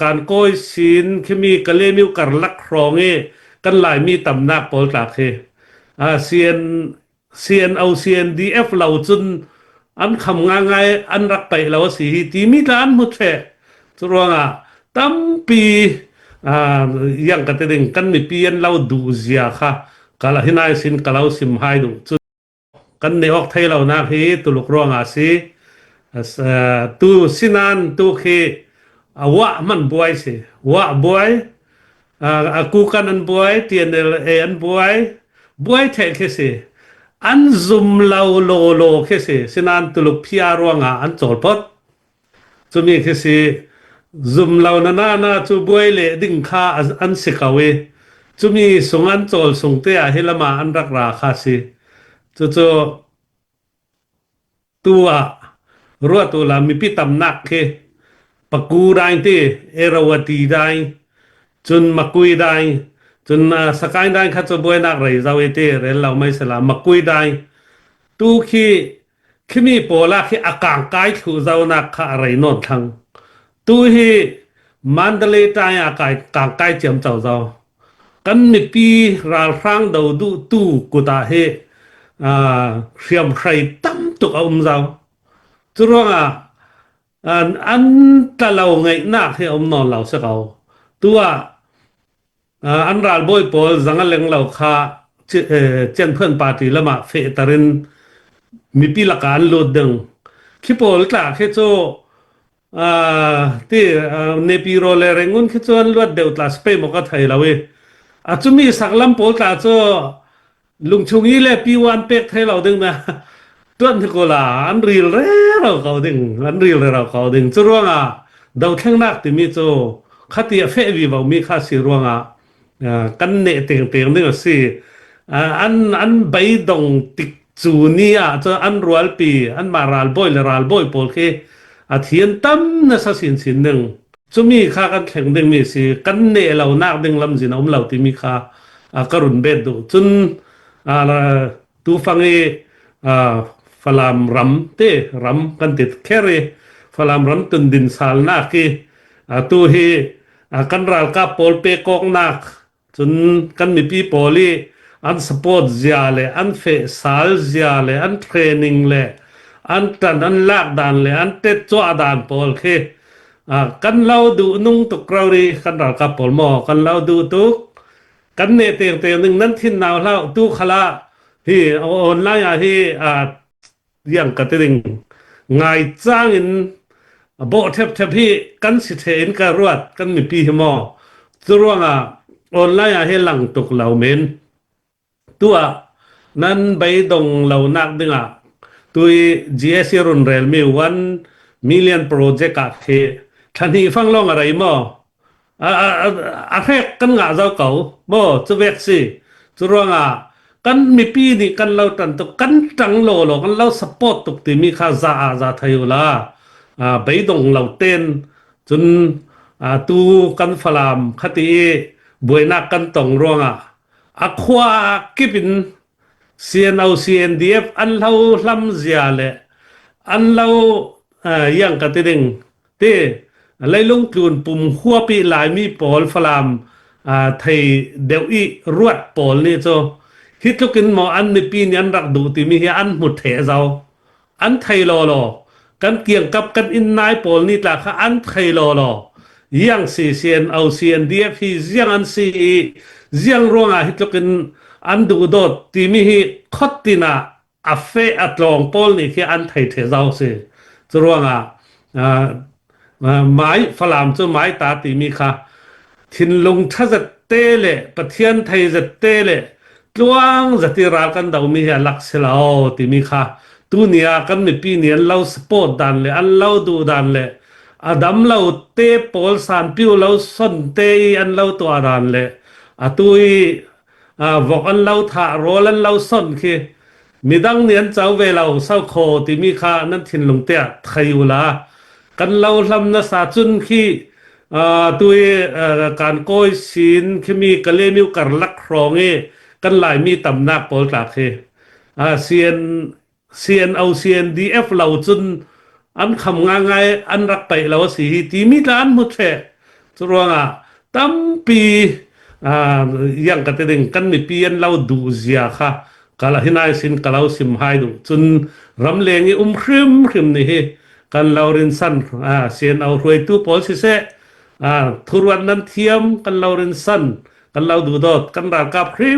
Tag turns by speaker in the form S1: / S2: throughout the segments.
S1: การโกยศีลที่มีกะเลมิวกัรลักครองกันหลายมีตำนักปอลตากเซียนเอาเซียนดีเอฟเราจนอันคำง่ายๆอันรักไปเราสิที่มีด้านมุดแท้สุรวงตั้มปียังกระติงกันมีเปลี่ยนเราดูเสียค่ะกะละหินายสินกะเราสิมหายดูกันในออกไทยเรานักตุลุกรวงสิตูสินันตูเควะมันบวยสิวะบวยกูกันอันบวยเตียนอันบวยแท้เคสิอันซุมเราโลเคสิสินันตุลุกพิอารวงอันโจลพดจุมีเคสิซุมเรานาจูบวยเลดิ่งค่าอันสิกาเวจุมีสงอันโจลสงเตะเฮลมาอันรักราคาสิจูตัวรัวตัวละมีพิตำนักเคปะกูได้ที่เอราวตีได้จนมักกุยได้จนสกายได้ข้าจะบวยนักไรเจ้าเตเรเราไม่สละมักกุยได้ตูขี้มีโปลาขี้อากางกายถูเจ้านักข้าอะไรนอนทังตูฮีมันเดลตายอากายกางกายเจียมเจ้ากันมีปีราลฟังดาวดูตูกุตาเฮเขียมใครตั้มตุกเอาเจ้าจุดว่าอันตะเราไงนักให้นอนเราสักเอาตัวอันราลบอยปอลจังเลงเราค่าเจนเพื่อนปาร์ตี้ละมาเฟตารินมีปีละการโลดดึงคิปอลตาแค่โจที่เนปิโรเลเรงุนแค่โจนลวดเดียวตาสเปมก็ไทยเราจุมีสักลำปอลตาโจลุงชงนี้แหละปีวันเป็กไทยเราดึงนะต้นที่กูละอันรีลเราเขาดึงอันรีลเราเขาดึงจุดว่าดาวแข่งนักที่มีโจขัดที่เฟวีว่ามีค่าสิรวงกันเนเตียงนี่ก็สิอันใบดงติกจูนี่จะอันรัวปีอันมาราลบอยปอลเคเทียนตั้มนะสักสินหนึ่งจะมีค่ากันแข่งดึงมีสิกันเนเรานักดึงลำสินะเราที่มีค่ากรุณเบ็ดดูจนตูฟังฟลามรำรำกันติดแค่เรฟลามรำตุนดินสาลนักตูเฮกันรัลกับปอลเปกองนักจนกันมีปีปอลีอันสปอร์ตเสียเลยอันเฟสาลเสียเลยอันเทรนนิ่งเลยอันตันอันลากดันเลยอันเตะจ้าดันปอลเคกันเล่าดูนุ่งตุกเราดีกันรัลกับปอลหมอกันเล่าดูตุกกันเนเตียงหนึ่งนั้นที่นาวเล่าตุขละฮีออนไลน์ฮียังกระติงไงจ้างอินโบเทปพี่กันสิเทนการวดกันมีปีหมอจุรวงออนไลน์ให้หลังตกเหล่าเมนตัวนั้นใบดงเหล่านักดึงตัว GSC รุนเรลมี1 million project ทันทีฟังลองอะไรหมอแรกกันงาเจ้าเก่าบ่จะเวกสิจุรวงกันมีปีนี่กันเราตันตุกันจังโลกันเราสปอร์ตตุกที่มีค่าซาไทยอยู่ละไปดงเราเต้นจนตูกันฟลามคติบวยนักกันตองรวงควากิบินเซียนเอา CNDF อันเราลำเสียเลยอันเรายังกติดึงไล่ลงกลุ่นปุ่มหัวปีหลายมีปอลฟลามไทยเดวอีรวดปอลนี่โจฮิตลุกินหมออันในปีนี้อันรักดูที่มีอันหมดเถเจ้าอันไทยรอกันเกี่ยงกับกันอินนายปอลนี่ตาค่ะอันไทยรอยังซีเซียนเอา CNDF ยังอันซียังรวงฮิตลุกินอันดูโดดที่มีคดตินาอัฟเฟอัตลองปอลนี่คืออันไทยเถเจ้าสิจะรวงไม้ฝรั่งจะไม้ตาที่มีค่ะทินลงถ้าจะเตะเลยประเทศไทยจะเตะเลยกลวงจะที่รักกันดาวมีหลักเสลาที่มีค่ะตัวนี้กันในปีนี้เราสปอร์ตดันเลยอันเราดูดันเลยดัมเราเตะปอลสานพิวเราสนเตะอันเราตัวดันเลยตัวบอกอันเราถ่าโรลันเราสนคือมีดังเนียนเจ้าเวลาเศร้าโคที่มีค่ะนั่นทินลงเตะไทยอยู่ละกันเราทำนักษาจุนขี้ตัวการโกยศีลที่มีกะเลมิวกัรลักครองกันหลายมีตำนักปอลตากเซียนเอา CNDF เราจน อันคำง่ายๆอันรักไปแล้วสิที่มีร้านมุดแท้สรวงตั้มปียังกระเตงกันมีเปียนเราดูเสียค่ะกะละหินายสินกะเราสิมหายดูจนรำเลงครึมนี่กันเราเรินสันเสียนเอารวยตู้ปอลสิเสทุรวันนั้นเทียมกันเราเรินสันกันเราดูดอดกันรากาครึ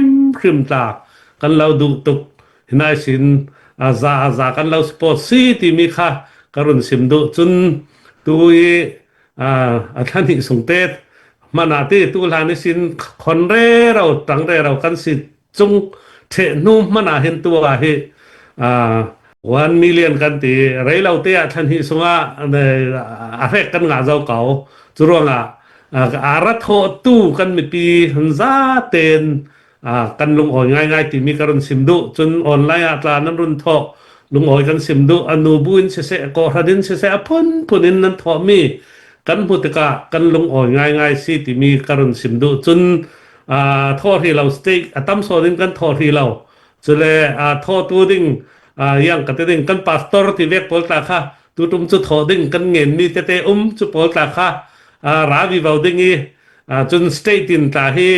S1: มตากันเราดูตุกหินายสินซากันเราสปอร์ตซีที่มีค่ะกรุณสิมดูจนตุยท่านที่สงเตตมานาที่ตุลานิสินคนเร่เราตั้งเร่เรากันสิจงเทนุมานาเห็นตัว1 million กันตีไรเราเตะท่านที่สงอาเฟกกันงาเจ้าเก่าจรวงอารัตโทตู้กันมีปีหันซาเตนกันลงอ่อยง่ายๆที่มีการสิมดุจนออนไลน์อัตรานั้นรุนทอลงอ่อยกันสิมดุอนุบุญเสกอรดินเสพุนินนั้นทอมีกันพุทกะกันลงอ่อยง่ายๆสิที่มีการสิมดุจนทอที่เราสเต็กตั้มโซดินกันทอที่เราจนเลยทอตัวดิ่งยังกระดิ่งกันพาสตอร์ที่เวกโพลตาค่ะตุ่มจุดทอดิ่งกันเงินนี่เตจุโพลตาค่ะราวิวดิ่งจนสเตตินตาให้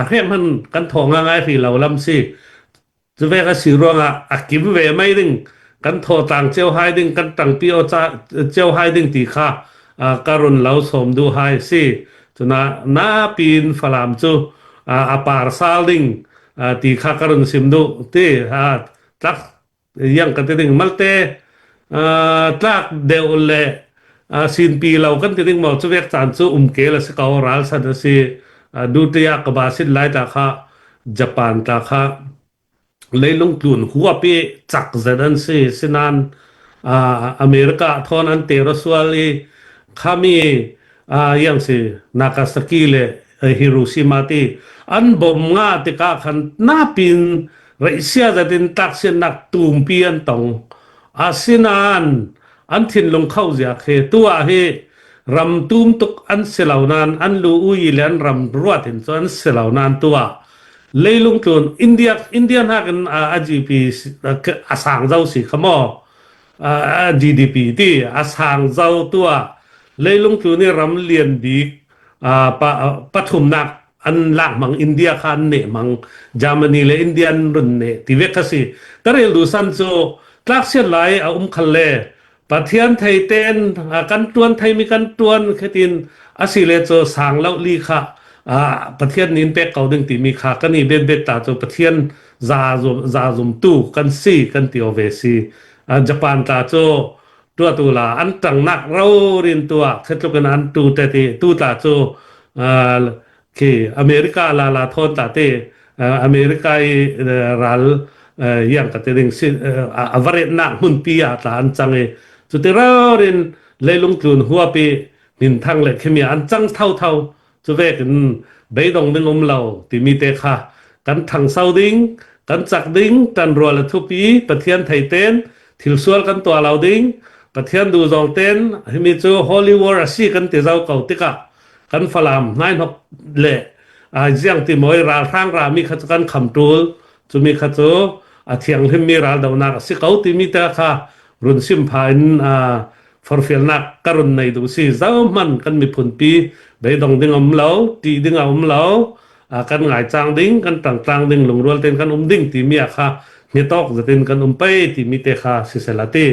S1: เรียมันกันทองง่ายที่เราลำสิจะเวกสิรวงกิมเวไม่ดิ่งกันทอต่างเจ้าไฮดิ่งกันต่างปีโอเจ้าไฮดิ่งตีค่ะการุณเราสมดูไฮสิจนนาปีนฝรั่งจูปาร์ซาลดิ่งตีค่ะการุณสิมดูที่ตักยังกันดิ่งมัลเตตักเดวเลสินปีเรากันดิ่งหมดจะเวกจานจูเกลสกาวรัลสันสิดูตยากบาสินไลตาค่ะญี่ปุ่นตาค่ะเลยลงทุนหัวปีจักเจดันสินันอเมริกาทอนันเตรสวาลีขามียังสินาคาสกิเลฮิโรชิมาติอันบอมงาติกาขันนาปินรัสเซียจะดินตักเสนักตุมปีอันตองสินันอันทินลงเข้าจากเหตัวเหรำตุมตุกอันเสลานานอันลูอุยเลนรำรัวตินส่วนเสลานานตัวเลยลงทุนอินเดียนักGDP สร้างเจ้าสิขมอGDP ที่สร้างเจ้าตัวเลยลงทุนนี่รำเลียนดีปฐุมนักอันหลักมังอินเดียคันเนมังเยอรมนีและอินเดียนรุ่นเนที่เวกสิแต่เรื่องดูสันโซคลาสเซียนไลคันเลประเทศไทยเต้นกันตวนไทยมีกันตวนแค่ตินสิเลโจสร้างแล้วลีค่ะประเทศนี้เป็กเก่าดึงที่มีค่ากันนี่เบ็ดตาโจประเทศซาซุมตู้กันซีกันติโอเวซีญี่ปุ่นตาโจตัวตุลาอันตั้งนักเราเรียนตัวเช่นกันอันตูเตติตูตาโจคืออเมริกาลาทอนตาเตอเมริการัลยังกะเตดิงสิอวาเรนักมุนปีอาตาอันจังสุดที่เราเรียนเลยลงทุนหัวปีนินทั้งเลยเคมีอันจังเท่าจะเวกันใบดงดึงเราที่มีเตค่ะกันทางเซาดิงกันจักดิงกันรัวละทุปีประเทศไทยเต้นทิลสวลกันตัวเราดิงประเทศดูจองเต้นให้มีจูฮอลลีวูดสิกันที่เจ้าเก่าติกะกันฝรั่งนายนกเล่ยังที่มวยราทางรามีขัดกันคำตูจะมีขัดจูเทียงที่มีราดาวนักสิเขาที่มีเตค่ะรุ่นซิมพายฟอร์เฟลนักกรุณในดูสิเจ้ามันกันมีผลปีใบดองดึงเหลาตีดึงเหลากันหงายจางดิ้งกันต่างๆดึงลงรัวเต้นกันดิ้งที่มีค่ะเนตอกจะเต้นกันไปที่มีเตค่ะสิเสลาตี